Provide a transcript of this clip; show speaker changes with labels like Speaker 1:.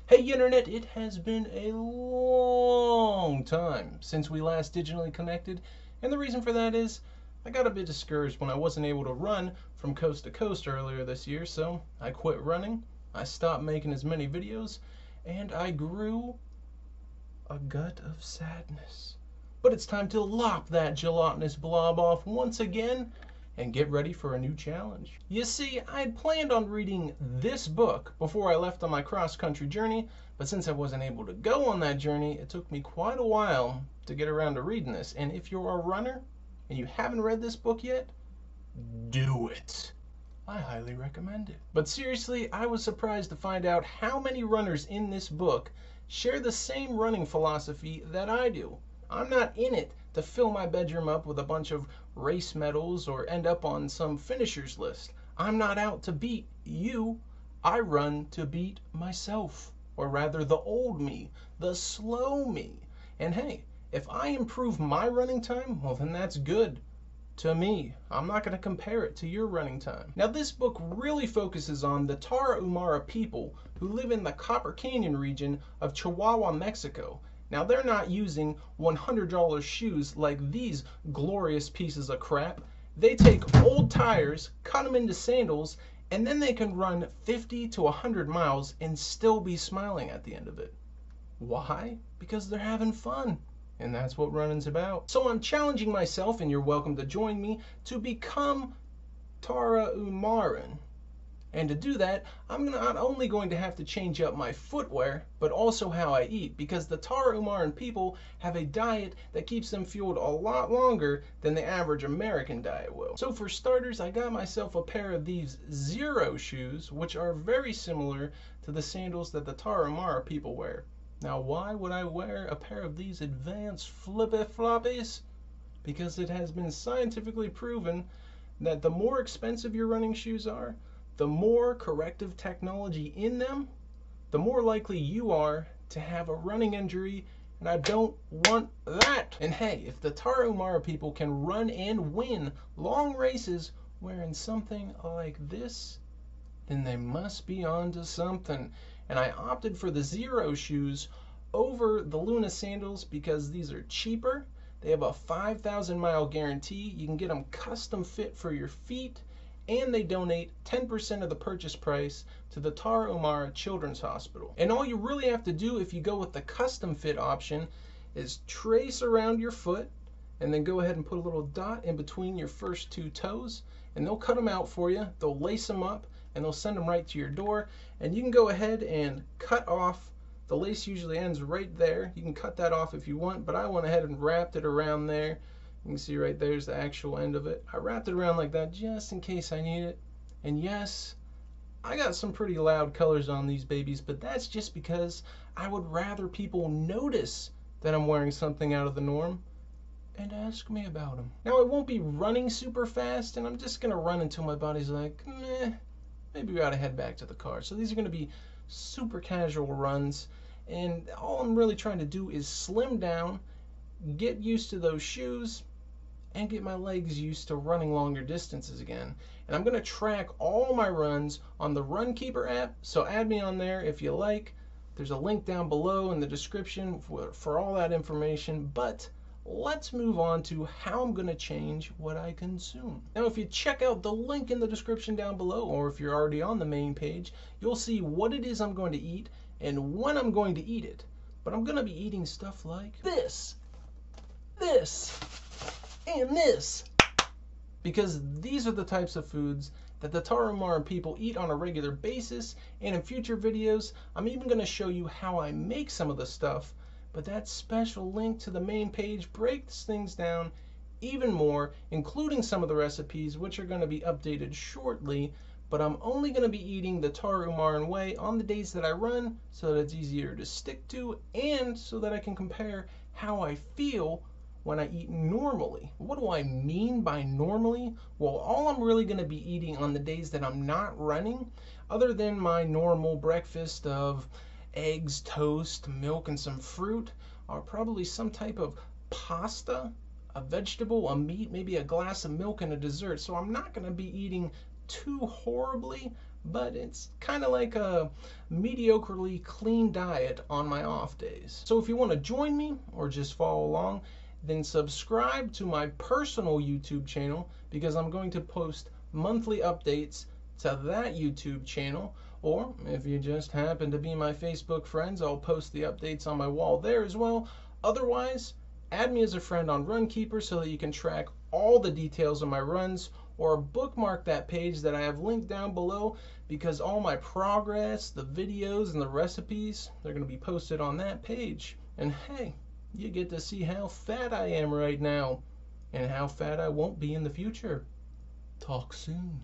Speaker 1: Hey Internet, it has been a long time since we last digitally connected, and the reason for that is I got a bit discouraged when I wasn't able to run from coast to coast earlier this year, so I quit running, I stopped making as many videos, and I grew a gut of sadness. But it's time to lop that gelatinous blob off once again and get ready for a new challenge. You see, I had planned on reading this book before I left on my cross-country journey, but since I wasn't able to go on that journey, it took me quite a while to get around to reading this. And if you're a runner and you haven't read this book yet, do it. I highly recommend it. But seriously, I was surprised to find out how many runners in this book share the same running philosophy that I do. I'm not in it to fill my bedroom up with a bunch of race medals or end up on some finishers list. I'm not out to beat you. I run to beat myself, or rather the old me, the slow me. And hey, if I improve my running time, well then that's good to me. I'm not going to compare it to your running time. Now this book really focuses on the Tarahumara people who live in the Copper Canyon region of Chihuahua, Mexico. Now they're not using $100 shoes like these glorious pieces of crap. They take old tires, cut them into sandals, and then they can run 50 to 100 miles and still be smiling at the end of it. Why? Because they're having fun. And that's what running's about. So I'm challenging myself, and you're welcome to join me, to become Tarahumaran. And to do that, I'm not only going to have to change up my footwear, but also how I eat, because the Tarahumaran people have a diet that keeps them fueled a lot longer than the average American diet will. So for starters, I got myself a pair of these Zero shoes, which are very similar to the sandals that the Tarahumara people wear. Now, why would I wear a pair of these advanced flippy floppies? Because it has been scientifically proven that the more expensive your running shoes are, the more corrective technology in them, the more likely you are to have a running injury, and I don't want that. And hey, if the Tarahumara people can run and win long races wearing something like this, then they must be onto something. And I opted for the Zero shoes over the Luna sandals because these are cheaper. They have a 5,000 mile guarantee. You can get them custom fit for your feet, and they donate 10% of the purchase price to the Tarahumara Children's Hospital. And all you really have to do if you go with the custom fit option is trace around your foot and then go ahead and put a little dot in between your first two toes, and they'll cut them out for you. They'll lace them up and they'll send them right to your door, and you can go ahead and cut off. The lace usually ends right there. You can cut that off if you want, but I went ahead and wrapped it around there. You can see right there's the actual end of it. I wrapped it around like that just in case I need it. And yes, I got some pretty loud colors on these babies, but that's just because I would rather people notice that I'm wearing something out of the norm and ask me about them. Now I won't be running super fast, and I'm just gonna run until my body's like, meh, maybe we ought to head back to the car. So these are gonna be super casual runs, and all I'm really trying to do is slim down, get used to those shoes, and get my legs used to running longer distances again. And I'm going to track all my runs on the Runkeeper app, so add me on there if you like. There's a link down below in the description for all that information, but let's move on to how I'm going to change what I consume. Now, if you check out the link in the description down below, or if you're already on the main page, you'll see what it is I'm going to eat and when I'm going to eat it. But I'm going to be eating stuff like this, and this, because these are the types of foods that the Tarahumaran people eat on a regular basis. And in future videos, I'm even going to show you how I make some of the stuff, but that special link to the main page breaks things down even more, including some of the recipes, which are going to be updated shortly. But I'm only going to be eating the Tarahumaran way on the days that I run, so that it's easier to stick to, and so that I can compare how I feel when I eat normally. What do I mean by normally? Well, all I'm really going to be eating on the days that I'm not running, other than my normal breakfast of eggs, toast, milk, and some fruit, are probably some type of pasta, a vegetable, a meat, maybe a glass of milk, and a dessert. So I'm not going to be eating too horribly, but it's kind of like a mediocrely clean diet on my off days. So if you want to join me or just follow along, then subscribe to my personal YouTube channel, because I'm going to post monthly updates to that YouTube channel. Or if you just happen to be my Facebook friends, I'll post the updates on my wall there as well. Otherwise, add me as a friend on Runkeeper so that you can track all the details of my runs, or bookmark that page that I have linked down below, because all my progress, the videos, and the recipes, they're going to be posted on that page. And hey, you get to see how fat I am right now and how fat I won't be in the future. Talk soon.